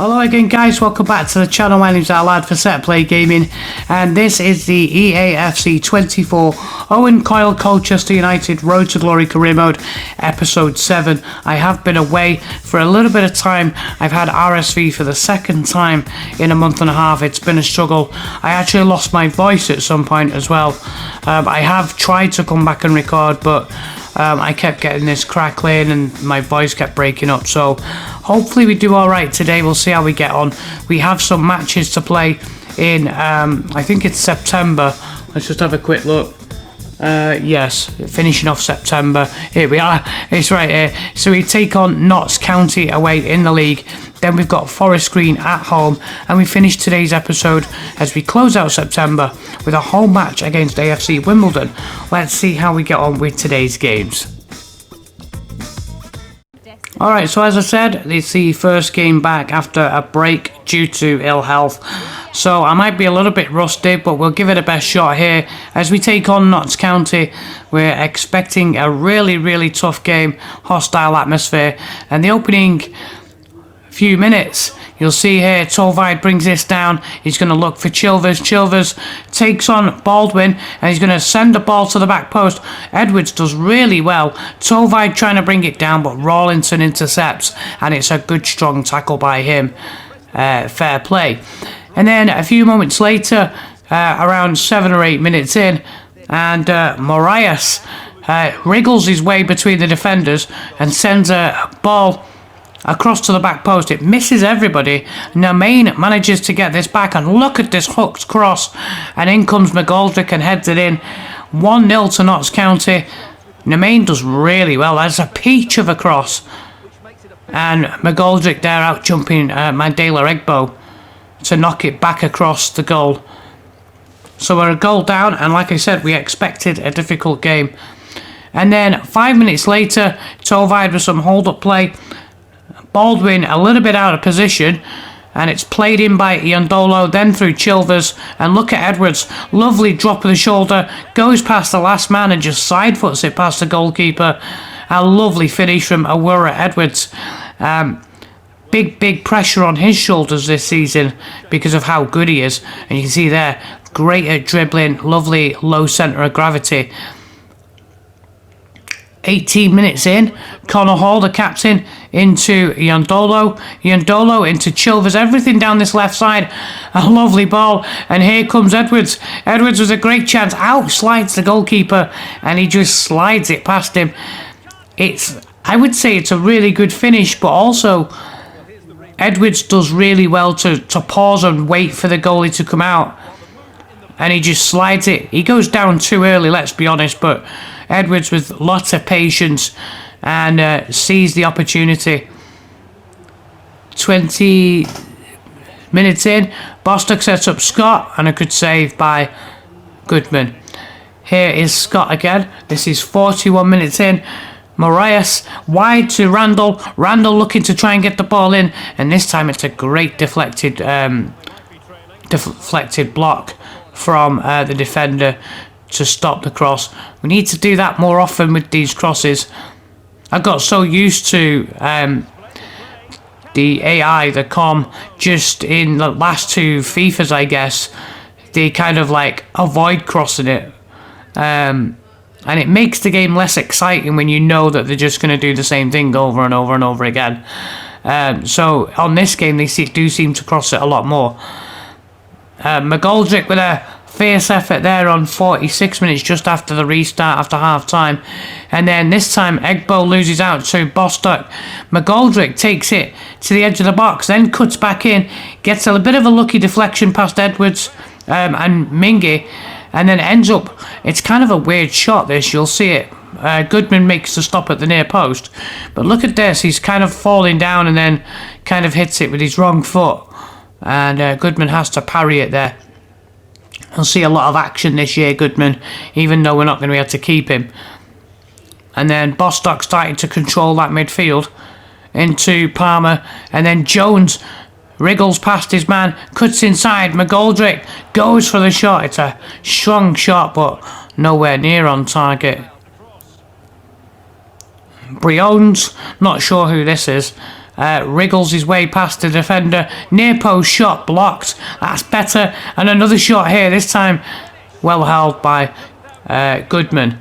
Hello again guys, welcome back to the channel. My name's Lad for Set Play Gaming, and this is the EAFC 24 Owen Coyle Colchester Utd Road to Glory Career Mode Episode 7. I have been away for a little bit of time. I've had RSV for the second time in a month and a half. It's been a struggle. I actually lost my voice at some point as well. I have tried to come back and record, but I kept getting this crackling and my voice kept breaking up, so hopefully we do alright today. We'll see how we get on. We have some matches to play in, I think it's September. Let's just have a quick look. Yes, finishing off September. Here we are, it's right here. So we take on Notts County away in the league. Then we've got Forest Green at home, and we finish today's episode as we close out September with a home match against AFC Wimbledon. Let's see how we get on with today's games. Alright, so as I said, it's the first game back after a break due to ill health. So I might be a little bit rusty, but we'll give it a best shot here. As we take on Notts County, we're expecting a really tough game, hostile atmosphere, and the opening few minutes, you'll see here, Tovide brings this down. He's going to look for Chilvers. Chilvers takes on Baldwin, and he's going to send the ball to the back post. Edwards does really well. Tovide trying to bring it down, but Rawlinson intercepts, and it's a good strong tackle by him. Fair play. And then a few moments later, around 7 or 8 minutes in, and Marias wriggles his way between the defenders and sends a ball across to the back post. It misses everybody. Namain manages to get this back, and look at this hooked cross, and in comes McGoldrick and heads it in. 1-0 to Notts County. Namain does really well. That's a peach of a cross, and McGoldrick there out jumping Mandela Egbo to knock it back across the goal. So we're a goal down, and like I said, we expected a difficult game. And then 5 minutes later, Tovide with some hold-up play. Baldwin a little bit out of position, and it's played in by Iandolo, then through Chilvers, and look at Edwards, lovely drop of the shoulder, goes past the last man and just side foots it past the goalkeeper. A lovely finish from Awura Edwards. Big pressure on his shoulders this season because of how good he is, and you can see there, great at dribbling, lovely low centre of gravity. 18 minutes in, Connor Hall, the captain, into Iandolo. Iandolo into Chilvers, everything down this left side. A lovely ball, and here comes Edwards. Edwards was a great chance. Out slides the goalkeeper, and he just slides it past him. I would say it's a really good finish, but also Edwards does really well to pause and wait for the goalie to come out, and he just slides it. He goes down too early, let's be honest, but Edwards with lots of patience and sees the opportunity. 20 minutes in, Bostock sets up Scott, and a good save by Goodman. Here is Scott again. This is 41 minutes in. Marias wide to Randall. Randall looking to try and get the ball in, and this time it's a great deflected block from the defender to stop the cross. We need to do that more often with these crosses. I got so used to the AI, the com, just in the last two FIFAs, I guess, they kind of like avoid crossing it. And it makes the game less exciting when you know that they're just going to do the same thing over and over and over again. So on this game, they do seem to cross it a lot more. McGoldrick with a fierce effort there on 46 minutes, just after the restart, after half time. And then this time, Egbo loses out to Bostock. McGoldrick takes it to the edge of the box, then cuts back in, gets a bit of a lucky deflection past Edwards and Mingy, and then ends up, it's kind of a weird shot this, you'll see it. Goodman makes the stop at the near post, but look at this, he's kind of falling down and then kind of hits it with his wrong foot, and Goodman has to parry it there. We'll see a lot of action this year, Goodman, even though we're not going to be able to keep him. And then Bostock starting to control that midfield into Palmer, and then Jones wriggles past his man, cuts inside. McGoldrick goes for the shot. It's a strong shot, but nowhere near on target. Briones, not sure who this is. wriggles his way past the defender. Near post shot blocked. That's better. And another shot here, this time well held by Goodman.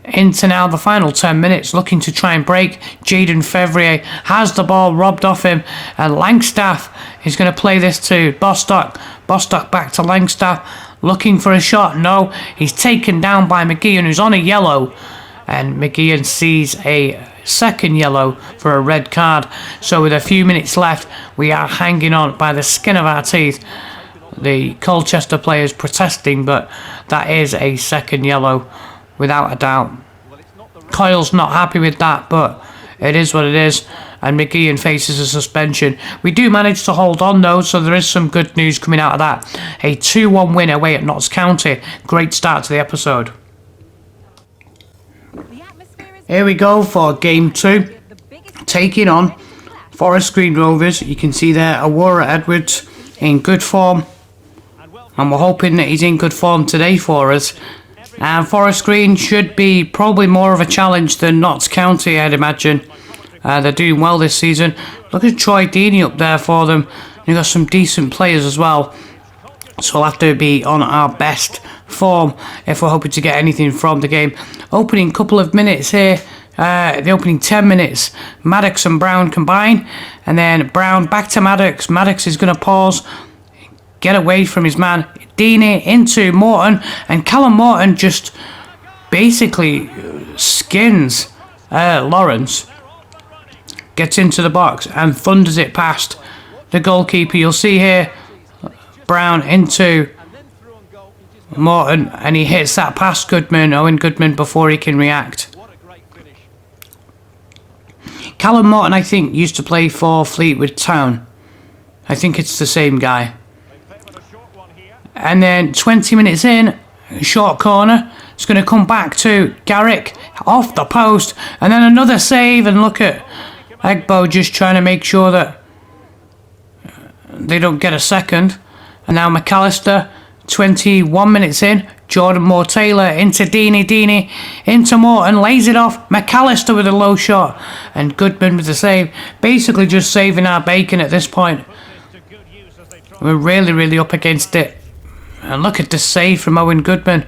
Into now the final 10 minutes, looking to try and break. Jaden Fevrier has the ball robbed off him, and Langstaff is going to play this to Bostock. Bostock back to Langstaff, looking for a shot. No, he's taken down by McGeehan, who's on a yellow, and McGeehan sees a second yellow for a red card. So with a few minutes left, we are hanging on by the skin of our teeth. The Colchester players protesting, but that is a second yellow without a doubt. Coyle's not happy with that, but it is what it is, and McGeehan faces a suspension. We do manage to hold on though, so there is some good news coming out of that. A 2-1 win away at Notts County. Great start to the episode. Here we go for game 2, taking on Forest Green Rovers. You can see there Aurora Edwards in good form, and we're hoping that he's in good form today for us. And Forest Green should be probably more of a challenge than Notts County, I'd imagine. They're doing well this season. Look at Troy Deeney up there for them. You've got some decent players as well. So we'll have to be on our best form if we're hoping to get anything from the game. Opening couple of minutes here. The opening 10 minutes. Maddox and Brown combine. And then Brown back to Maddox. Maddox is going to pause. Get away from his man. Deeney into Morton, and Callum Morton just basically skins Lawrence. Gets into the box and thunders it past the goalkeeper. You'll see here Brown into Morton, and he hits that past Goodman, Owen Goodman, before he can react. Callum Morton, I think, used to play for Fleetwood Town. I think it's the same guy. And then 20 minutes in, short corner. It's going to come back to Garrick off the post. And then another save. And look at Egbo just trying to make sure that they don't get a second. And now McAllister, 21 minutes in. Jordan Moore-Taylor into Deeney. Deeney into Morton. Lays it off. McAllister with a low shot. And Goodman with the save. Basically just saving our bacon at this point. We're really, really up against it. And look at the save from Owen Goodman.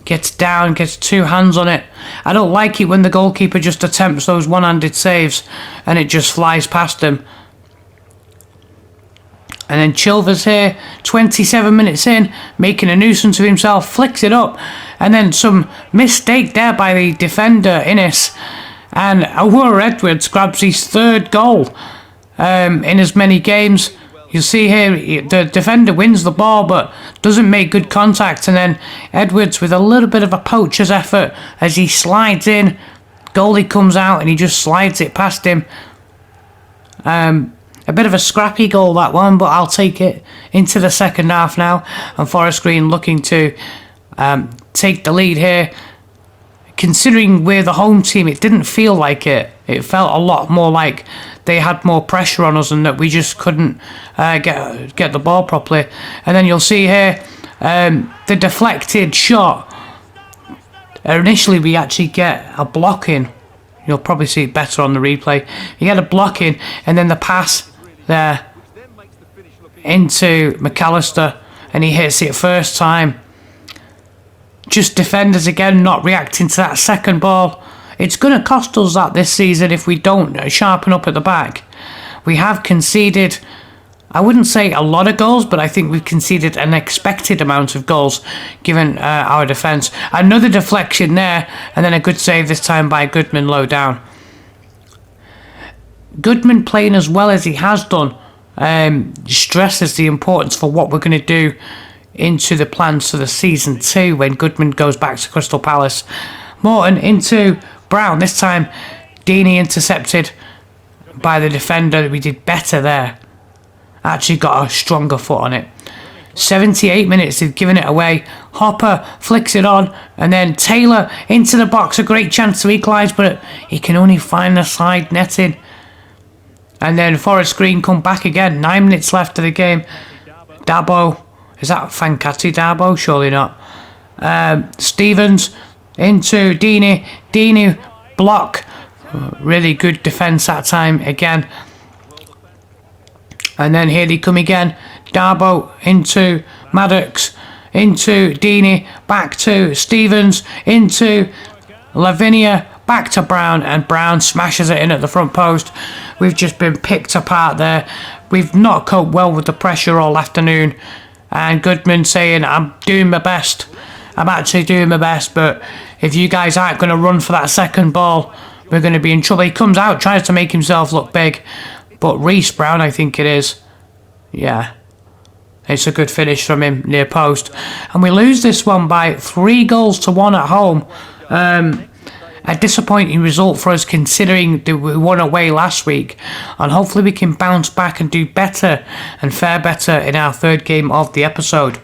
Gets down, gets two hands on it. I don't like it when the goalkeeper just attempts those one-handed saves and it just flies past him. And then Chilvers here, 27 minutes in, making a nuisance of himself, flicks it up. And then some mistake there by the defender, Innes. And Aurora Edwards grabs his third goal in as many games. You see here, the defender wins the ball but doesn't make good contact, and then Edwards with a little bit of a poacher's effort as he slides in. Goalie comes out and he just slides it past him. A bit of a scrappy goal, that one, but I'll take it into the second half now. And Forest Green looking to take the lead here. Considering we're the home team, it didn't feel like it. It felt a lot more like they had more pressure on us and that we just couldn't get the ball properly. And then you'll see here the deflected shot. Initially, we actually get a block in. You'll probably see it better on the replay. You get a block in, and then the pass there into McAllister, and he hits it first time. Just defenders again not reacting to that second ball. It's going to cost us that this season if we don't sharpen up at the back. We have conceded, I wouldn't say a lot of goals, but I think we've conceded an expected amount of goals given our defence. Another deflection there, and then a good save this time by Goodman low down. Goodman playing as well as he has done stresses the importance for what we're going to do into the plans for the season 2 when Goodman goes back to Crystal Palace. Morton into Brown. This time Deeney intercepted by the defender. We did better there. Actually got a stronger foot on it. 78 minutes, they've given it away. Hopper flicks it on, and then Taylor into the box. A great chance to equalise, but he can only find the side netting. And then Forest Green come back again. 9 minutes left of the game. Dabo. Is that Fankati Dabo? Surely not. Stevens into Deeney. Deeney block Really good defence that time again. And then here they come again. Darboe into Maddox, into Deeney, back to Stevens, into Lavinia, back to Brown, and Brown smashes it in at the front post. We've just been picked apart there. We've not coped well with the pressure all afternoon. And Goodman saying, I'm doing my best. I'm actually doing my best, but if you guys aren't going to run for that second ball, we're going to be in trouble. He comes out, tries to make himself look big. But Reece Brown, I think it is. Yeah. It's a good finish from him near post. And we lose this one by 3-1 at home. A disappointing result for us considering that we won away last week. And hopefully we can bounce back and do better and fare better in our third game of the episode.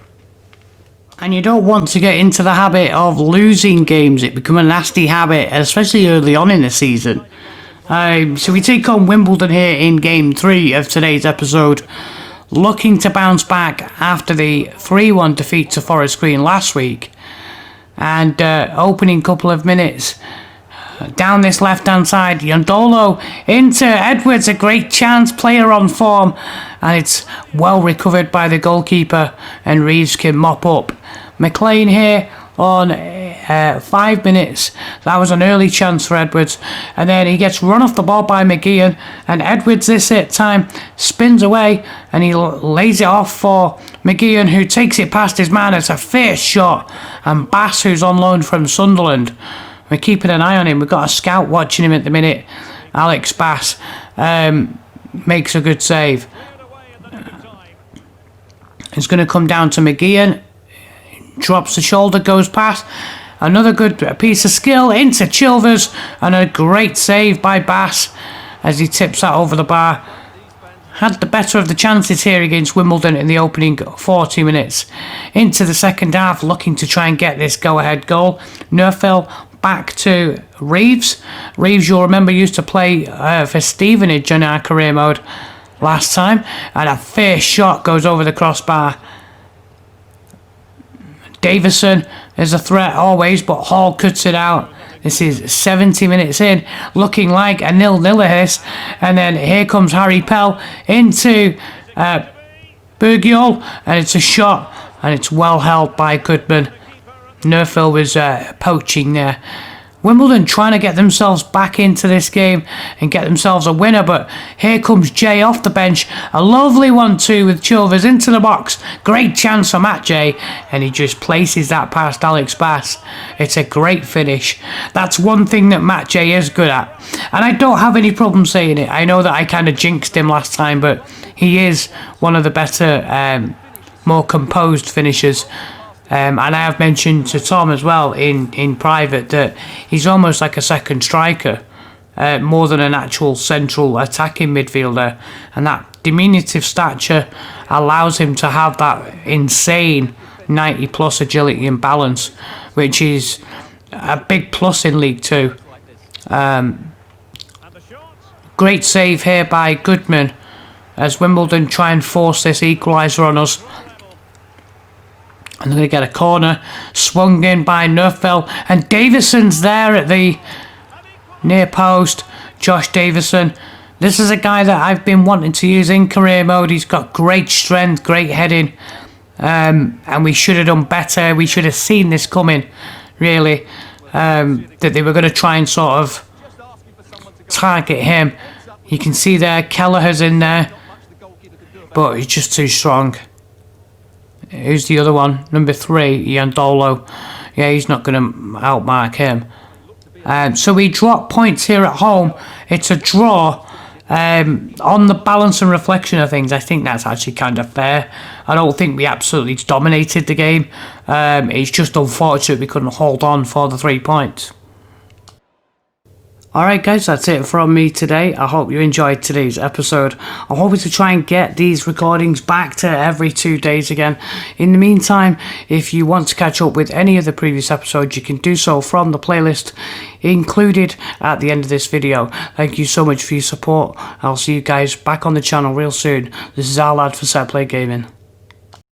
And you don't want to get into the habit of losing games. It becomes a nasty habit, especially early on in the season. So we take on Wimbledon here in Game 3 of today's episode. Looking to bounce back after the 3-1 defeat to Forest Green last week. And opening couple of minutes, down this left-hand side, Yandolo into Edwards, a great chance, player on form. And it's well recovered by the goalkeeper, and Reeves can mop up. McLean here on 5 minutes. That was an early chance for Edwards, and then he gets run off the ball by McGeehan, and Edwards this time spins away and he lays it off for McGeehan, who takes it past his man. It's a fierce shot, and Bass, who's on loan from Sunderland, we're keeping an eye on him. We've got a scout watching him at the minute. Alex Bass makes a good save. It's going to come down to McGeehan. Drops the shoulder, goes past. Another good piece of skill into Chilvers, and a great save by Bass as he tips that over the bar. Had the better of the chances here against Wimbledon in the opening 40 minutes. Into the second half, looking to try and get this go-ahead goal. Neufville back to Reeves. Reeves, you'll remember, used to play for Stevenage in our career mode last time. And a fierce shot goes over the crossbar. Davison is a threat always, but Hall cuts it out. This is 70 minutes in, looking like a 0-0 this. And then here comes Harry Pell into Bergiol, and it's a shot, and it's well held by Goodman. Neufville was poaching there. Wimbledon trying to get themselves back into this game and get themselves a winner, but here comes Jay off the bench. A lovely 1-2 with Chilvers into the box. Great chance for Matt Jay, and he just places that past Alex Bass. It's a great finish. That's one thing that Matt Jay is good at, and I don't have any problem saying it. I know that I kind of jinxed him last time, but he is one of the better, more composed finishers. And I have mentioned to Tom as well in private that he's almost like a second striker, more than an actual central attacking midfielder. And that diminutive stature allows him to have that insane 90 plus agility and balance, which is a big plus in League 2. Great save here by Goodman as Wimbledon try and force this equaliser on us. And they're going to get a corner, swung in by Neufville, and Davison's there at the near post. Josh Davison. This is a guy that I've been wanting to use in career mode. He's got great strength, great heading, and we should have done better. We should have seen this coming, really, that they were going to try and sort of target him. You can see there, Kelleher's in there, but he's just too strong. Who's the other one? Number 3, Yandolo. Yeah, he's not going to outmark him. So we drop points here at home. It's a draw. On the balance and reflection of things, I think that's actually kind of fair. I don't think we absolutely dominated the game. It's just unfortunate we couldn't hold on for the 3 points. Alright guys, that's it from me today. I hope you enjoyed today's episode. I'm hoping to try and get these recordings back to every 2 days again. In the meantime, if you want to catch up with any of the previous episodes, you can do so from the playlist included at the end of this video. Thank you so much for your support. I'll see you guys back on the channel real soon. This is our lad for Set Play Gaming.